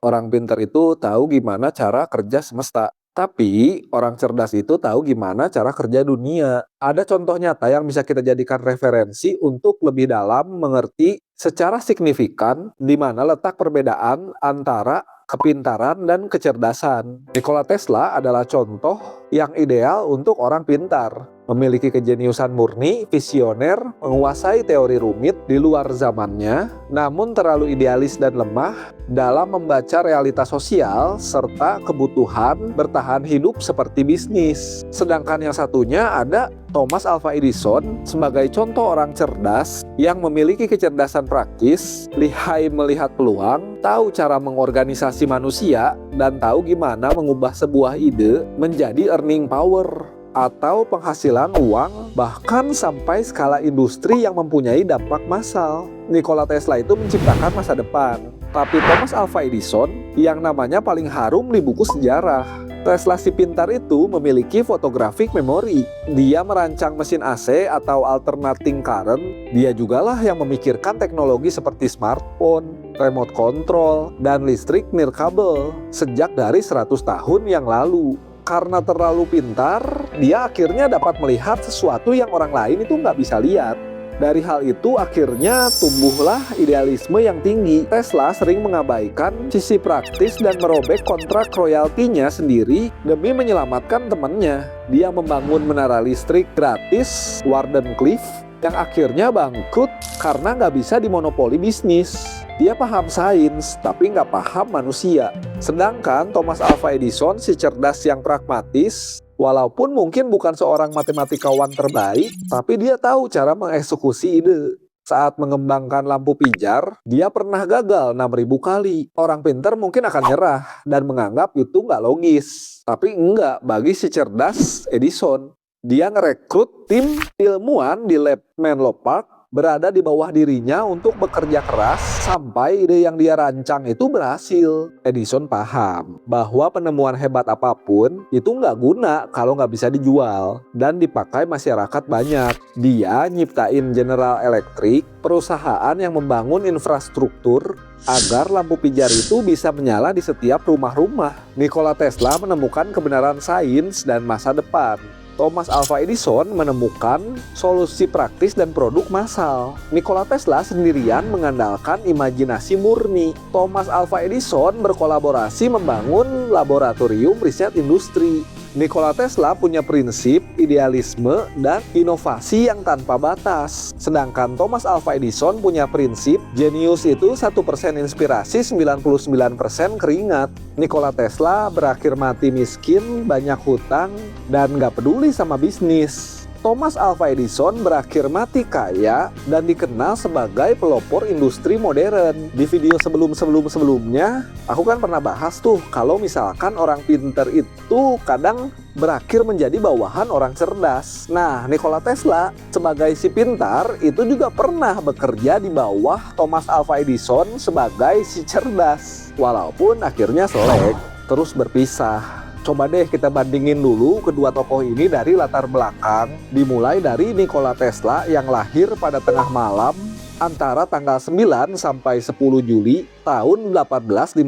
Orang pintar itu tahu gimana cara kerja semesta. Tapi orang cerdas itu tahu gimana cara kerja dunia. Ada contoh nyata yang bisa kita jadikan referensi untuk lebih dalam mengerti secara signifikan di mana letak perbedaan antara kepintaran dan kecerdasan. Nikola Tesla adalah contoh yang ideal untuk orang pintar. Memiliki kejeniusan murni, visioner, menguasai teori rumit di luar zamannya, namun terlalu idealis dan lemah dalam membaca realitas sosial serta kebutuhan bertahan hidup seperti bisnis. Sedangkan yang satunya ada Thomas Alva Edison sebagai contoh orang cerdas yang memiliki kecerdasan praktis, lihai melihat peluang, tahu cara mengorganisasi manusia, dan tahu gimana mengubah sebuah ide menjadi earning power atau penghasilan uang, bahkan sampai skala industri yang mempunyai dampak massal. Nikola Tesla itu menciptakan masa depan, tapi Thomas Alva Edison yang namanya paling harum di buku sejarah. Tesla si pintar itu memiliki photographic memory. Dia merancang mesin AC atau alternating current. Dia jugalah yang memikirkan teknologi seperti smartphone, remote control, dan listrik nirkabel sejak dari 100 tahun yang lalu. Karena terlalu pintar, dia akhirnya dapat melihat sesuatu yang orang lain itu nggak bisa lihat. Dari hal itu akhirnya tumbuhlah idealisme yang tinggi. Tesla sering mengabaikan sisi praktis dan merobek kontrak royaltinya sendiri demi menyelamatkan temannya. Dia membangun menara listrik gratis Wardenclyffe yang akhirnya bangkrut karena nggak bisa dimonopoli bisnis. Dia paham sains, tapi nggak paham manusia. Sedangkan Thomas Alva Edison si cerdas yang pragmatis, walaupun mungkin bukan seorang matematikawan terbaik, tapi dia tahu cara mengeksekusi ide. Saat mengembangkan lampu pijar, dia pernah gagal 6.000 kali. Orang pintar mungkin akan nyerah dan menganggap itu nggak logis. Tapi enggak bagi si cerdas Edison. Dia ngerekrut tim ilmuwan di lab Menlo Park berada di bawah dirinya untuk bekerja keras sampai ide yang dia rancang itu berhasil. Edison paham bahwa penemuan hebat apapun itu nggak guna kalau nggak bisa dijual dan dipakai masyarakat banyak. Dia nyiptain General Electric, perusahaan yang membangun infrastruktur agar lampu pijar itu bisa menyala di setiap rumah-rumah. Nikola Tesla menemukan kebenaran sains dan masa depan. Thomas Alva Edison menemukan solusi praktis dan produk massal. Nikola Tesla sendirian mengandalkan imajinasi murni. Thomas Alva Edison berkolaborasi membangun laboratorium riset industri. Nikola Tesla punya prinsip, idealisme, dan inovasi yang tanpa batas. Sedangkan Thomas Alva Edison punya prinsip, jenius itu 1% inspirasi, 99% keringat. Nikola Tesla berakhir mati miskin, banyak hutang, dan gak peduli sama bisnis. Thomas Alva Edison berakhir mati kaya dan dikenal sebagai pelopor industri modern. Di video sebelumnya, aku kan pernah bahas tuh kalau misalkan orang pinter itu kadang berakhir menjadi bawahan orang cerdas. Nah, Nikola Tesla sebagai si pintar itu juga pernah bekerja di bawah Thomas Alva Edison sebagai si cerdas. Walaupun akhirnya selek, terus berpisah. Coba deh kita bandingin dulu kedua tokoh ini dari latar belakang. Dimulai dari Nikola Tesla yang lahir pada tengah malam antara tanggal 9 sampai 10 Juli tahun 1856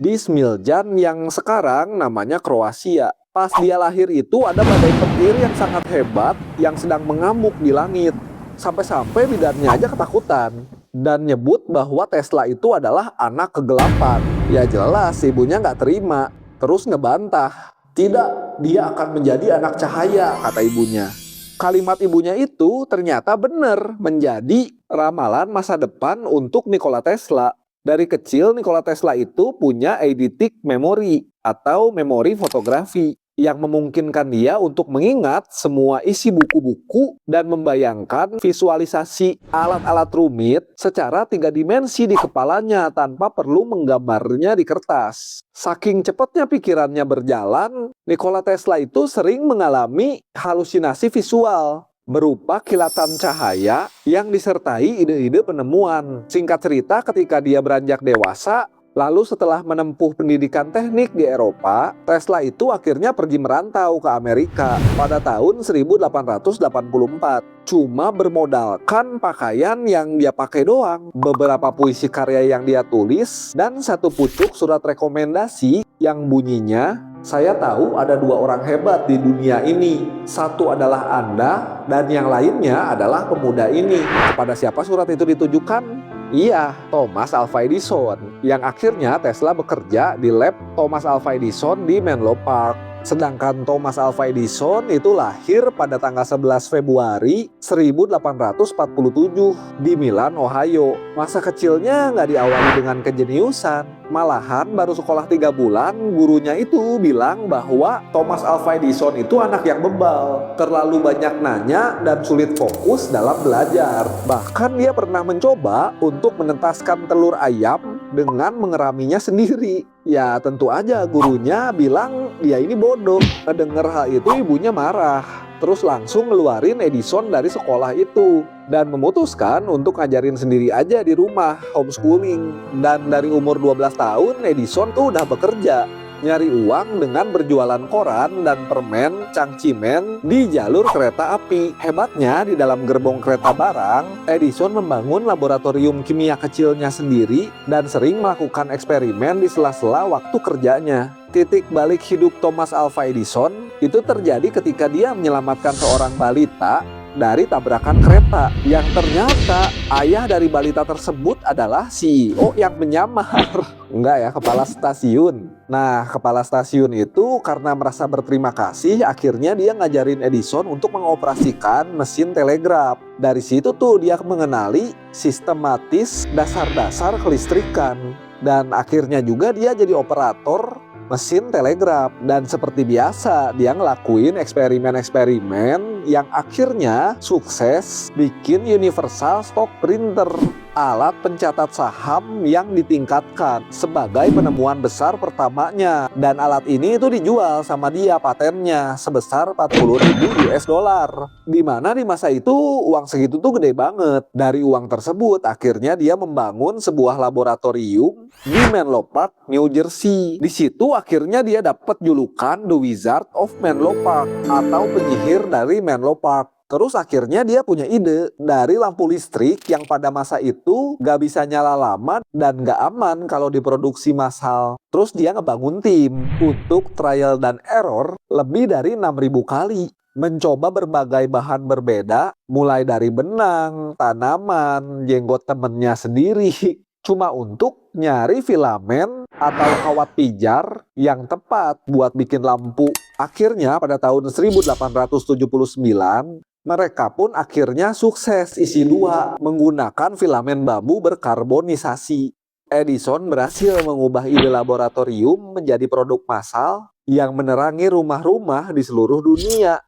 di Smiljan yang sekarang namanya Kroasia. Pas dia lahir itu ada badai petir yang sangat hebat yang sedang mengamuk di langit. Sampai-sampai bidannya aja ketakutan dan nyebut bahwa Tesla itu adalah anak kegelapan. Ya jelas ibunya nggak terima. Terus ngebantah, tidak, dia akan menjadi anak cahaya, kata ibunya. Kalimat ibunya itu ternyata benar menjadi ramalan masa depan untuk Nikola Tesla. Dari kecil Nikola Tesla itu punya eidetic memory atau memori fotografi yang memungkinkan dia untuk mengingat semua isi buku-buku dan membayangkan visualisasi alat-alat rumit secara 3 dimensi di kepalanya tanpa perlu menggambarnya di kertas. Saking cepatnya pikirannya berjalan, Nikola Tesla itu sering mengalami halusinasi visual berupa kilatan cahaya yang disertai ide-ide penemuan. Singkat cerita, ketika dia beranjak dewasa, Lalu setelah menempuh pendidikan teknik di Eropa, Tesla itu akhirnya pergi merantau ke Amerika pada tahun 1884. Cuma bermodalkan pakaian yang dia pakai doang, beberapa puisi karya yang dia tulis, dan satu pucuk surat rekomendasi yang bunyinya, "Saya tahu ada dua orang hebat di dunia ini. Satu adalah Anda, dan yang lainnya adalah pemuda ini." Kepada siapa surat itu ditujukan? Iya, Thomas Alva Edison, yang akhirnya Tesla bekerja di lab Thomas Alva Edison di Menlo Park. Sedangkan Thomas Alva Edison itu lahir pada tanggal 11 Februari 1847 di Milan, Ohio. Masa kecilnya nggak diawali dengan kejeniusan. Malahan baru sekolah 3 bulan, gurunya itu bilang bahwa Thomas Alva Edison itu anak yang bebal, terlalu banyak nanya dan sulit fokus dalam belajar. Bahkan dia pernah mencoba untuk menetaskan telur ayam dengan mengeraminya sendiri. Ya tentu aja gurunya bilang dia ini bodoh. Ngedenger hal itu ibunya marah. Terus langsung ngeluarin Edison dari sekolah itu dan memutuskan untuk ngajarin sendiri aja di rumah, homeschooling. Dan dari umur 12 tahun Edison tuh udah bekerja, nyari uang dengan berjualan koran dan permen cangcimen di jalur kereta api. Hebatnya di dalam gerbong kereta barang, Edison membangun laboratorium kimia kecilnya sendiri dan sering melakukan eksperimen di sela-sela waktu kerjanya. Titik balik hidup Thomas Alva Edison itu terjadi ketika dia menyelamatkan seorang balita dari tabrakan kereta, yang ternyata ayah dari balita tersebut adalah CEO yang menyamar. Enggak ya, kepala stasiun. Nah, kepala stasiun itu karena merasa berterima kasih, akhirnya dia ngajarin Edison untuk mengoperasikan mesin telegraf. Dari situ tuh dia mengenali sistematis dasar-dasar kelistrikan. Dan akhirnya juga dia jadi operator mesin telegraf. Dan seperti biasa dia ngelakuin eksperimen-eksperimen yang akhirnya sukses bikin Universal Stock Printer, alat pencatat saham yang ditingkatkan sebagai penemuan besar pertamanya. Dan alat ini itu dijual sama dia patennya sebesar 40.000 US dollar. Dimana di masa itu uang segitu tuh gede banget. Dari uang tersebut akhirnya dia membangun sebuah laboratorium di Menlo Park, New Jersey. Di situ akhirnya dia dapat julukan The Wizard of Menlo Park atau penyihir dari Menlo Park. Terus akhirnya dia punya ide dari lampu listrik yang pada masa itu gak bisa nyala lama dan gak aman kalau diproduksi massal. Terus dia ngebangun tim untuk trial dan error lebih dari 6.000 kali. Mencoba berbagai bahan berbeda, mulai dari benang, tanaman, jenggot temennya sendiri. Cuma untuk nyari filamen atau kawat pijar yang tepat buat bikin lampu. Akhirnya pada tahun 1879, mereka pun akhirnya sukses isi 2 menggunakan filamen bambu berkarbonisasi. Edison berhasil mengubah ide laboratorium menjadi produk massal yang menerangi rumah-rumah di seluruh dunia.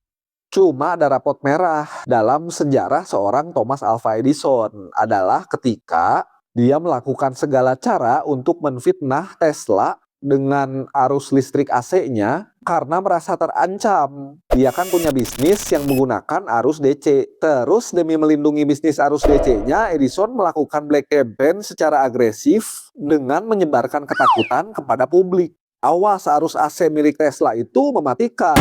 Cuma ada rapot merah dalam sejarah seorang Thomas Alva Edison adalah ketika dia melakukan segala cara untuk menfitnah Tesla dengan arus listrik AC-nya karena merasa terancam. Dia kan punya bisnis yang menggunakan arus DC. Terus demi melindungi bisnis arus DC-nya, Edison melakukan black campaign secara agresif dengan menyebarkan ketakutan kepada publik. Awas, arus AC milik Tesla itu mematikan.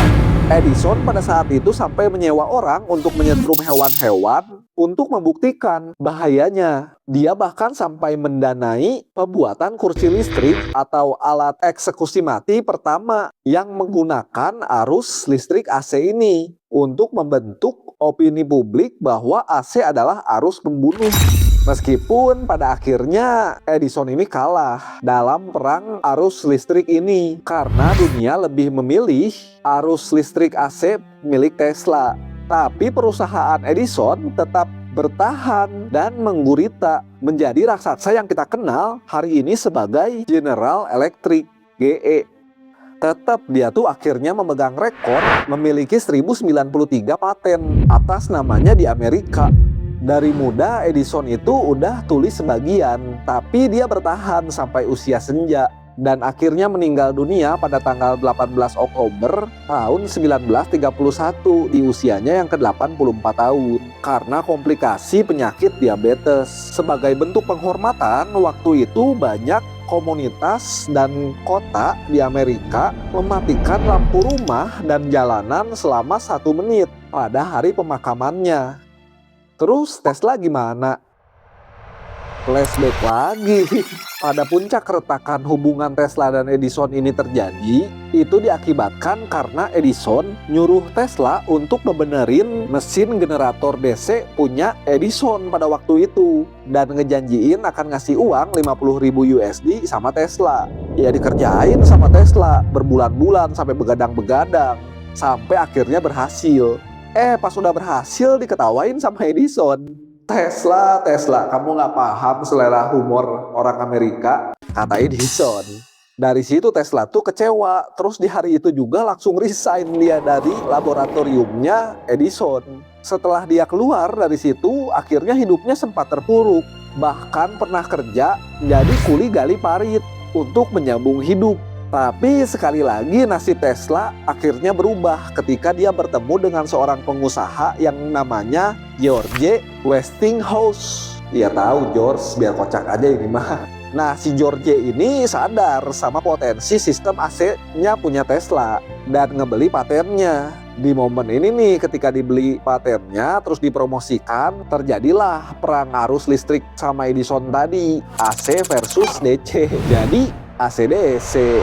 Edison pada saat itu sampai menyewa orang untuk menyetrum hewan-hewan untuk membuktikan bahayanya. Dia bahkan sampai mendanai pembuatan kursi listrik atau alat eksekusi mati pertama yang menggunakan arus listrik AC ini untuk membentuk opini publik bahwa AC adalah arus pembunuh. Meskipun pada akhirnya Edison ini kalah dalam perang arus listrik ini karena dunia lebih memilih arus listrik AC milik Tesla. Tapi perusahaan Edison tetap bertahan dan menggurita menjadi raksasa yang kita kenal hari ini sebagai General Electric, GE. Tetap dia tuh akhirnya memegang rekor memiliki 1093 paten atas namanya di Amerika. Dari muda Edison itu udah tulis sebagian, tapi dia bertahan sampai usia senja dan akhirnya meninggal dunia pada tanggal 18 Oktober tahun 1931 di usianya yang ke-84 tahun karena komplikasi penyakit diabetes. Sebagai bentuk penghormatan, waktu itu banyak komunitas dan kota di Amerika mematikan lampu rumah dan jalanan selama 1 menit pada hari pemakamannya. Terus Tesla gimana? Flashback lagi. Pada puncak keretakan hubungan Tesla dan Edison ini terjadi, itu diakibatkan karena Edison nyuruh Tesla untuk ngebenerin mesin generator DC punya Edison pada waktu itu, dan ngejanjiin akan ngasih uang 50.000 USD sama Tesla. Ya dikerjain sama Tesla berbulan-bulan sampai begadang-begadang, sampai akhirnya berhasil. Pas udah berhasil diketawain sama Edison. Tesla, kamu nggak paham selera humor orang Amerika, kata Edison. Dari situ Tesla tuh kecewa, terus di hari itu juga langsung resign dia dari laboratoriumnya Edison. Setelah dia keluar dari situ, akhirnya hidupnya sempat terpuruk. Bahkan pernah kerja jadi kuli gali parit untuk menyambung hidup. Tapi sekali lagi nasib Tesla akhirnya berubah ketika dia bertemu dengan seorang pengusaha yang namanya George Westinghouse. Dia tahu George, biar kocak aja ini mah. Nah, si George ini sadar sama potensi sistem AC-nya punya Tesla dan ngebeli patennya. Di momen ini nih, ketika dibeli patennya terus dipromosikan, terjadilah perang arus listrik sama Edison tadi, AC versus DC. Jadi AC/DC.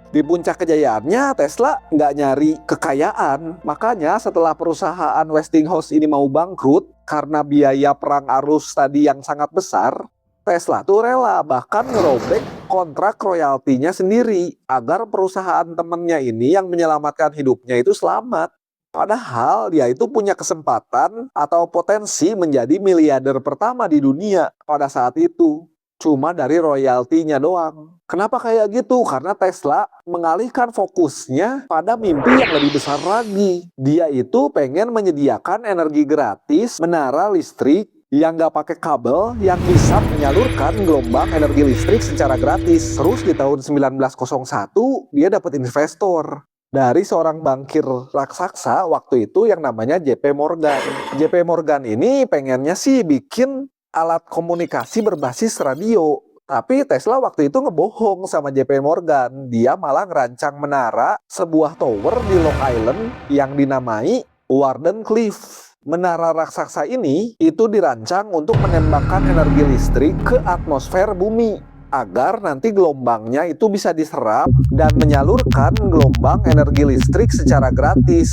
Di puncak kejayaannya, Tesla nggak nyari kekayaan. Makanya setelah perusahaan Westinghouse ini mau bangkrut karena biaya perang arus tadi yang sangat besar, Tesla tuh rela bahkan ngerobek kontrak royaltinya sendiri agar perusahaan temennya ini yang menyelamatkan hidupnya itu selamat. Padahal dia itu punya kesempatan atau potensi menjadi miliarder pertama di dunia pada saat itu. Cuma dari royaltinya doang. Kenapa kayak gitu? Karena Tesla mengalihkan fokusnya pada mimpi yang lebih besar lagi. Dia itu pengen menyediakan energi gratis, menara listrik yang nggak pakai kabel, yang bisa menyalurkan gelombang energi listrik secara gratis. Terus di tahun 1901 dia dapat investor dari seorang bankir raksasa waktu itu yang namanya JP Morgan. JP Morgan ini pengennya sih bikin alat komunikasi berbasis radio. Tapi Tesla waktu itu ngebohong sama JP Morgan. Dia malah ngerancang menara sebuah tower di Long Island yang dinamai Wardenclyffe. Menara raksasa ini itu dirancang untuk menembakkan energi listrik ke atmosfer bumi agar nanti gelombangnya itu bisa diserap dan menyalurkan gelombang energi listrik secara gratis.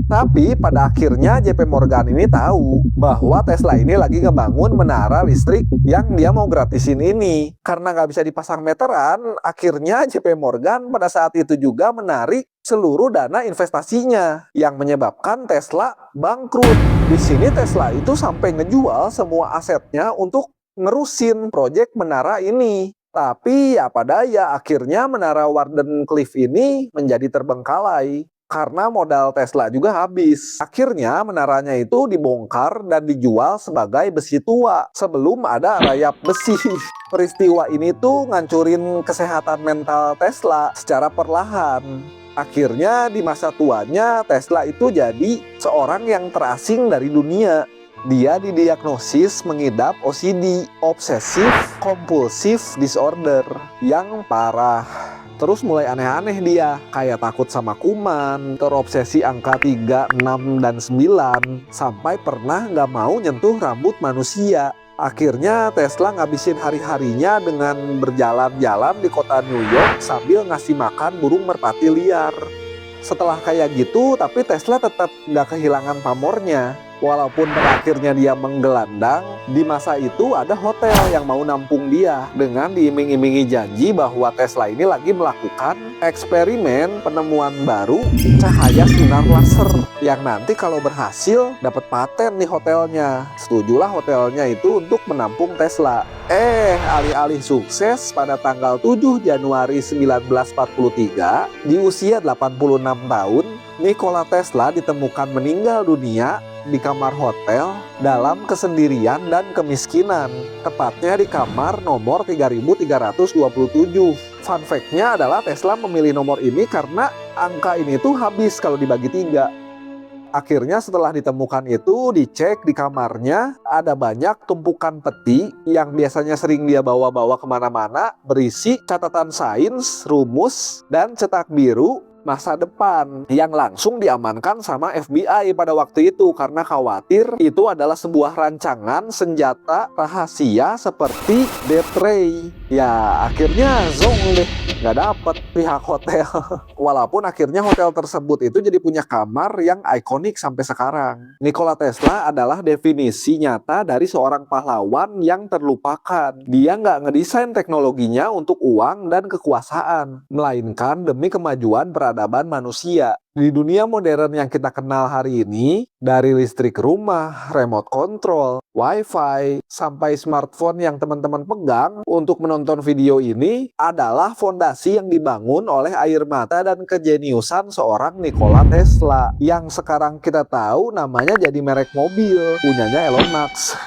Tapi pada akhirnya JP Morgan ini tahu bahwa Tesla ini lagi ngebangun menara listrik yang dia mau gratisin ini. Karena nggak bisa dipasang meteran, akhirnya JP Morgan pada saat itu juga menarik seluruh dana investasinya yang menyebabkan Tesla bangkrut. Di sini Tesla itu sampai ngejual semua asetnya untuk ngerusin proyek menara ini. Tapi apa daya, akhirnya menara Wardenclyffe ini menjadi terbengkalai karena modal Tesla juga habis. Akhirnya menaranya itu dibongkar dan dijual sebagai besi tua sebelum ada rayap besi. Peristiwa ini tuh ngancurin kesehatan mental Tesla secara perlahan. Akhirnya di masa tuanya Tesla itu jadi seorang yang terasing dari dunia. Dia didiagnosis mengidap OCD, Obsessive Compulsive Disorder, yang parah. Terus mulai aneh-aneh dia, kayak takut sama kuman, terobsesi angka 3, 6, dan 9, sampai pernah nggak mau nyentuh rambut manusia. Akhirnya Tesla ngabisin hari-harinya dengan berjalan-jalan di kota New York sambil ngasih makan burung merpati liar. Setelah kayak gitu, tapi Tesla tetap nggak kehilangan pamornya. Walaupun pada akhirnya dia menggelandang, di masa itu ada hotel yang mau nampung dia dengan diiming-imingi janji bahwa Tesla ini lagi melakukan eksperimen penemuan baru cahaya sinar laser yang nanti kalau berhasil dapat paten di hotelnya. Setujulah hotelnya itu untuk menampung Tesla. Alih-alih sukses, pada tanggal 7 Januari 1943 di usia 86 tahun, Nikola Tesla ditemukan meninggal dunia di kamar hotel dalam kesendirian dan kemiskinan, tepatnya di kamar nomor 3327. Fun fact-nya adalah Tesla memilih nomor ini karena angka ini tuh habis kalau dibagi 3. Akhirnya setelah ditemukan itu, dicek di kamarnya, ada banyak tumpukan peti yang biasanya sering dia bawa-bawa kemana-mana, berisi catatan sains, rumus, dan cetak biru masa depan yang langsung diamankan sama FBI pada waktu itu karena khawatir itu adalah sebuah rancangan senjata rahasia seperti Death Ray. Ya akhirnya zonk deh, nggak dapet pihak hotel. Walaupun akhirnya hotel tersebut itu jadi punya kamar yang ikonik sampai sekarang. Nikola Tesla adalah definisi nyata dari seorang pahlawan yang terlupakan. Dia nggak ngedesain teknologinya untuk uang dan kekuasaan, melainkan demi kemajuan peradaban manusia. Di dunia modern yang kita kenal hari ini, dari listrik rumah, remote control, wifi, sampai smartphone yang teman-teman pegang untuk menonton video ini adalah fondasi yang dibangun oleh air mata dan kejeniusan seorang Nikola Tesla yang sekarang kita tahu namanya jadi merek mobil punyanya Elon Musk.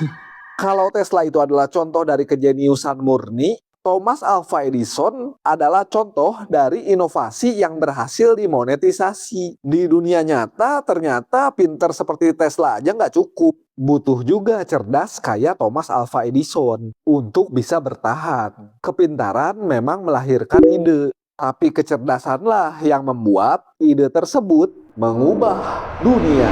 Kalau Tesla itu adalah contoh dari kejeniusan murni, Thomas Alva Edison adalah contoh dari inovasi yang berhasil dimonetisasi. Di dunia nyata ternyata pinter seperti Tesla aja nggak cukup. Butuh juga cerdas kayak Thomas Alva Edison untuk bisa bertahan. Kepintaran memang melahirkan ide, tapi kecerdasanlah yang membuat ide tersebut mengubah dunia.